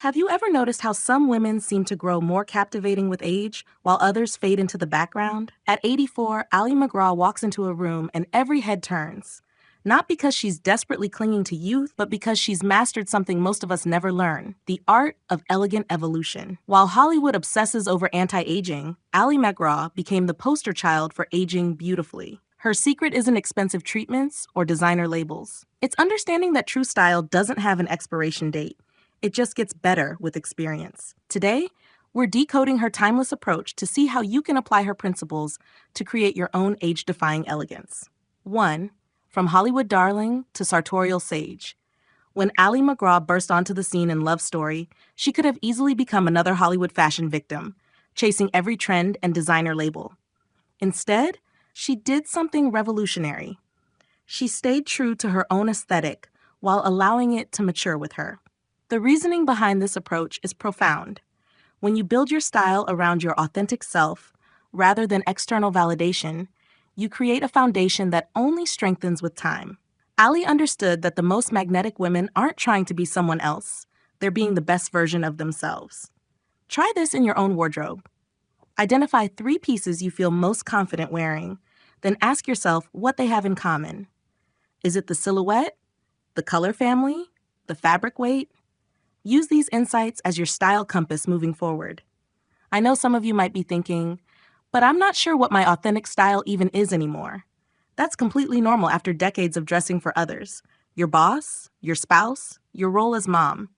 Have you ever noticed how some women seem to grow more captivating with age, while others fade into the background? At 84, Ali MacGraw walks into a room and every head turns. Not because she's desperately clinging to youth, but because she's mastered something most of us never learn: the art of elegant evolution. While Hollywood obsesses over anti-aging, Ali MacGraw became the poster child for aging beautifully. Her secret isn't expensive treatments or designer labels. It's understanding that true style doesn't have an expiration date. It just gets better with experience. Today, we're decoding her timeless approach to see how you can apply her principles to create your own age-defying elegance. 1. From Hollywood darling to sartorial sage. When Ali MacGraw burst onto the scene in Love Story, she could have easily become another Hollywood fashion victim, chasing every trend and designer label. Instead, she did something revolutionary. She stayed true to her own aesthetic while allowing it to mature with her. The reasoning behind this approach is profound. When you build your style around your authentic self, rather than external validation, you create a foundation that only strengthens with time. Ali understood that the most magnetic women aren't trying to be someone else. They're being the best version of themselves. Try this in your own wardrobe. Identify 3 pieces you feel most confident wearing, then ask yourself what they have in common. Is it the silhouette, the color family, the fabric weight? Use these insights as your style compass moving forward. I know some of you might be thinking, but I'm not sure what my authentic style even is anymore. That's completely normal after decades of dressing for others, your boss, your spouse, your role as mom.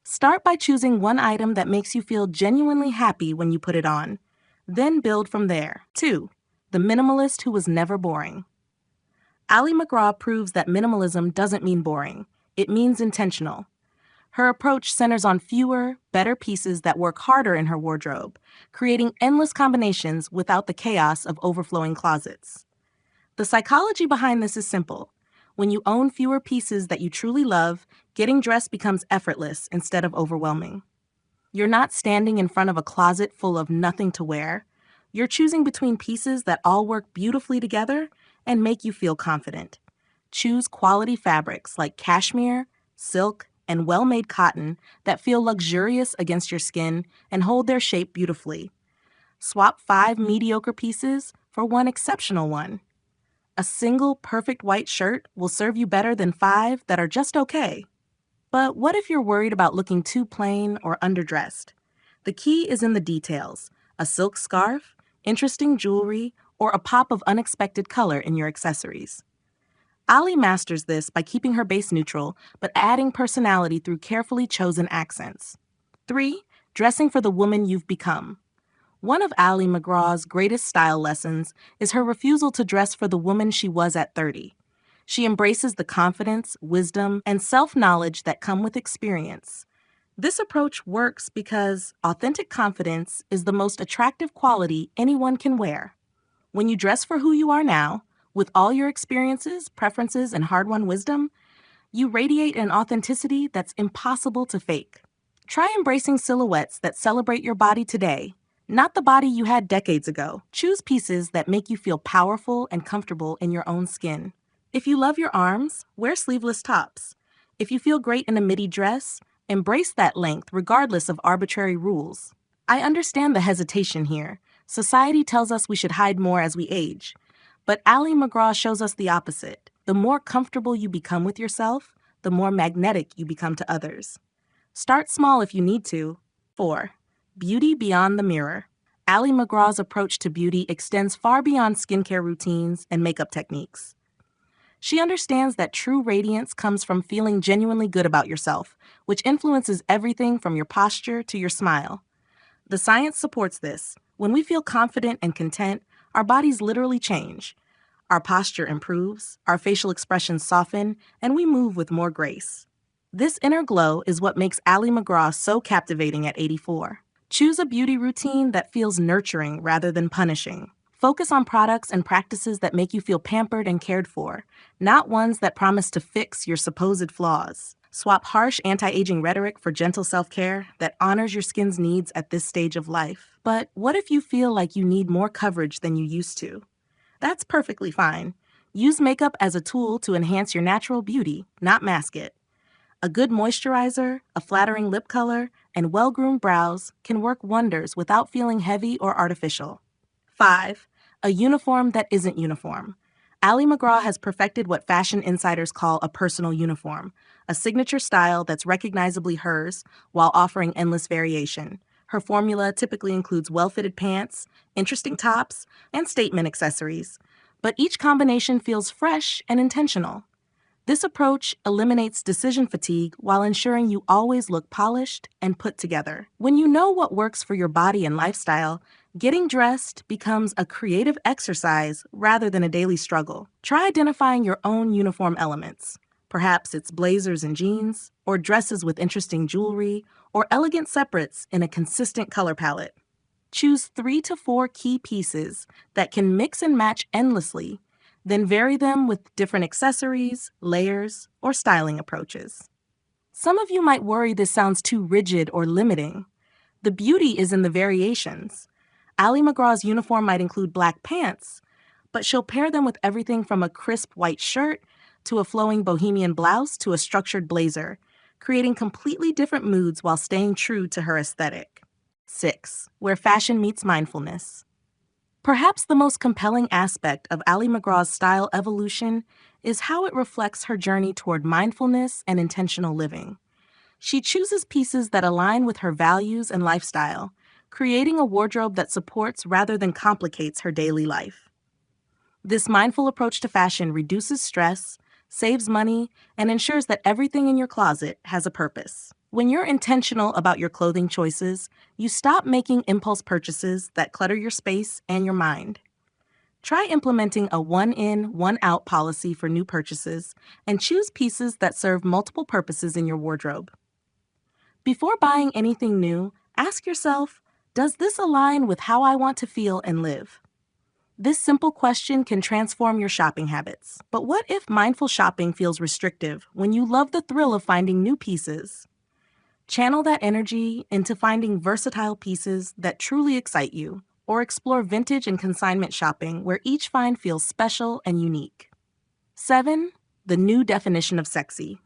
Start by choosing one item that makes you feel genuinely happy when you put it on. Then build from there. 2. The minimalist who was never boring. Ali MacGraw proves that minimalism doesn't mean boring. It means intentional. Her approach centers on fewer, better pieces that work harder in her wardrobe, creating endless combinations without the chaos of overflowing closets. The psychology behind this is simple. When you own fewer pieces that you truly love, getting dressed becomes effortless instead of overwhelming. You're not standing in front of a closet full of nothing to wear. You're choosing between pieces that all work beautifully together and make you feel confident. Choose quality fabrics like cashmere, silk, and well-made cotton that feel luxurious against your skin and hold their shape beautifully. Swap 5 mediocre pieces for one exceptional one. A single perfect white shirt will serve you better than 5 that are just okay. But what if you're worried about looking too plain or underdressed? The key is in the details: a silk scarf, interesting jewelry, or a pop of unexpected color in your accessories. Ali masters this by keeping her base neutral, but adding personality through carefully chosen accents. 3. Dressing for the woman you've become. One of Ali MacGraw's greatest style lessons is her refusal to dress for the woman she was at 30. She embraces the confidence, wisdom, and self-knowledge that come with experience. This approach works because authentic confidence is the most attractive quality anyone can wear. When you dress for who you are now, with all your experiences, preferences, and hard-won wisdom, you radiate an authenticity that's impossible to fake. Try embracing silhouettes that celebrate your body today, not the body you had decades ago. Choose pieces that make you feel powerful and comfortable in your own skin. If you love your arms, wear sleeveless tops. If you feel great in a midi dress, embrace that length regardless of arbitrary rules. I understand the hesitation here. Society tells us we should hide more as we age. But Ali MacGraw shows us the opposite. The more comfortable you become with yourself, the more magnetic you become to others. Start small if you need to. 4. Beauty beyond the mirror. Ali MacGraw's approach to beauty extends far beyond skincare routines and makeup techniques. She understands that true radiance comes from feeling genuinely good about yourself, which influences everything from your posture to your smile. The science supports this. When we feel confident and content, our bodies literally change. Our posture improves, our facial expressions soften, and we move with more grace. This inner glow is what makes Ali MacGraw so captivating at 84. Choose a beauty routine that feels nurturing rather than punishing. Focus on products and practices that make you feel pampered and cared for, not ones that promise to fix your supposed flaws. Swap harsh anti-aging rhetoric for gentle self-care that honors your skin's needs at this stage of life. But what if you feel like you need more coverage than you used to? That's perfectly fine. Use makeup as a tool to enhance your natural beauty, not mask it. A good moisturizer, a flattering lip color, and well-groomed brows can work wonders without feeling heavy or artificial. 5. A uniform that isn't uniform. Ali MacGraw has perfected what fashion insiders call a personal uniform, a signature style that's recognizably hers while offering endless variation. Her formula typically includes well-fitted pants, interesting tops, and statement accessories, but each combination feels fresh and intentional. This approach eliminates decision fatigue while ensuring you always look polished and put together. When you know what works for your body and lifestyle, getting dressed becomes a creative exercise rather than a daily struggle. Try identifying your own uniform elements. Perhaps it's blazers and jeans, or dresses with interesting jewelry, or elegant separates in a consistent color palette. Choose 3 to 4 key pieces that can mix and match endlessly, then vary them with different accessories, layers, or styling approaches. Some of you might worry this sounds too rigid or limiting. The beauty is in the variations. Ali MacGraw's uniform might include black pants, but she'll pair them with everything from a crisp white shirt to a flowing bohemian blouse to a structured blazer, creating completely different moods while staying true to her aesthetic. 6. Where fashion meets mindfulness. Perhaps the most compelling aspect of Ali MacGraw's style evolution is how it reflects her journey toward mindfulness and intentional living. She chooses pieces that align with her values and lifestyle, creating a wardrobe that supports rather than complicates her daily life. This mindful approach to fashion reduces stress, saves money, and ensures that everything in your closet has a purpose. When you're intentional about your clothing choices, you stop making impulse purchases that clutter your space and your mind. Try implementing a one-in, one-out policy for new purchases and choose pieces that serve multiple purposes in your wardrobe. Before buying anything new, ask yourself, does this align with how I want to feel and live? This simple question can transform your shopping habits. But what if mindful shopping feels restrictive when you love the thrill of finding new pieces? Channel that energy into finding versatile pieces that truly excite you, or explore vintage and consignment shopping where each find feels special and unique. 7. The new definition of sexy.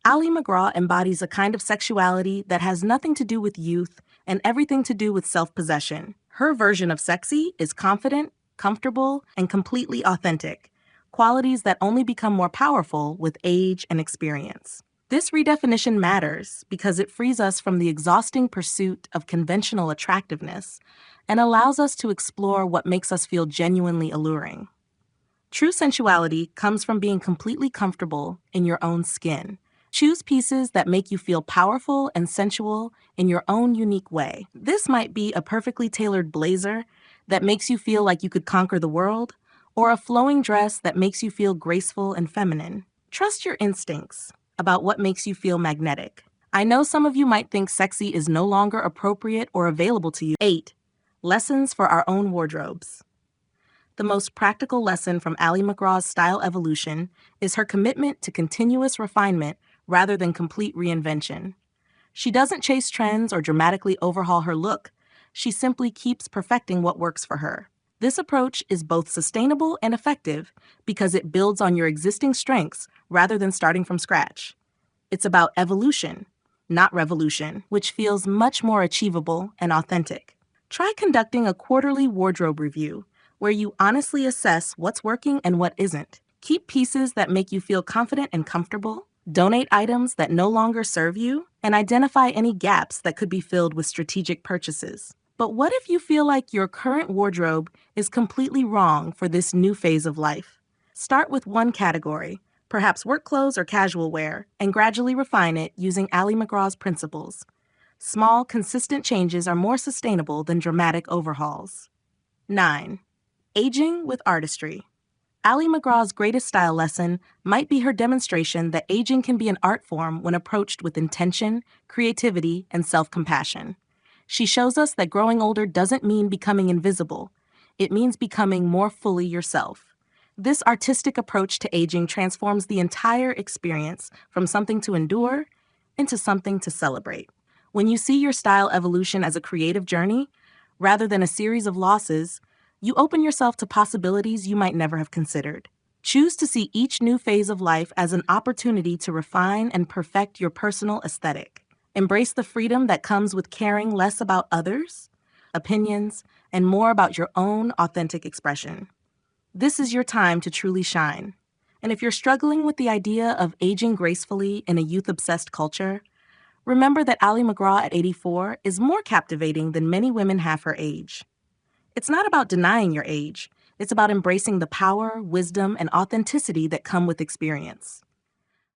Ali MacGraw embodies a kind of sexuality that has nothing to do with youth and everything to do with self-possession. Her version of sexy is confident, comfortable, and completely authentic, qualities that only become more powerful with age and experience. This redefinition matters because it frees us from the exhausting pursuit of conventional attractiveness and allows us to explore what makes us feel genuinely alluring. True sensuality comes from being completely comfortable in your own skin. Choose pieces that make you feel powerful and sensual in your own unique way. This might be a perfectly tailored blazer that makes you feel like you could conquer the world, or a flowing dress that makes you feel graceful and feminine. Trust your instincts about what makes you feel magnetic. I know some of you might think sexy is no longer appropriate or available to you. 8. Lessons for our own wardrobes. The most practical lesson from Ali MacGraw's style evolution is her commitment to continuous refinement rather than complete reinvention. She doesn't chase trends or dramatically overhaul her look. She simply keeps perfecting what works for her. This approach is both sustainable and effective because it builds on your existing strengths rather than starting from scratch. It's about evolution, not revolution, which feels much more achievable and authentic. Try conducting a quarterly wardrobe review where you honestly assess what's working and what isn't. Keep pieces that make you feel confident and comfortable, donate items that no longer serve you, and identify any gaps that could be filled with strategic purchases. But what if you feel like your current wardrobe is completely wrong for this new phase of life? Start with one category, perhaps work clothes or casual wear, and gradually refine it using Ali MacGraw's principles. Small, consistent changes are more sustainable than dramatic overhauls. 9. Aging with artistry. Ali MacGraw's greatest style lesson might be her demonstration that aging can be an art form when approached with intention, creativity, and self-compassion. She shows us that growing older doesn't mean becoming invisible. It means becoming more fully yourself. This artistic approach to aging transforms the entire experience from something to endure into something to celebrate. When you see your style evolution as a creative journey, rather than a series of losses, you open yourself to possibilities you might never have considered. Choose to see each new phase of life as an opportunity to refine and perfect your personal aesthetic. Embrace the freedom that comes with caring less about others, opinions, and more about your own authentic expression. This is your time to truly shine. And if you're struggling with the idea of aging gracefully in a youth-obsessed culture, remember that Ali MacGraw at 84 is more captivating than many women half her age. It's not about denying your age. It's about embracing the power, wisdom, and authenticity that come with experience.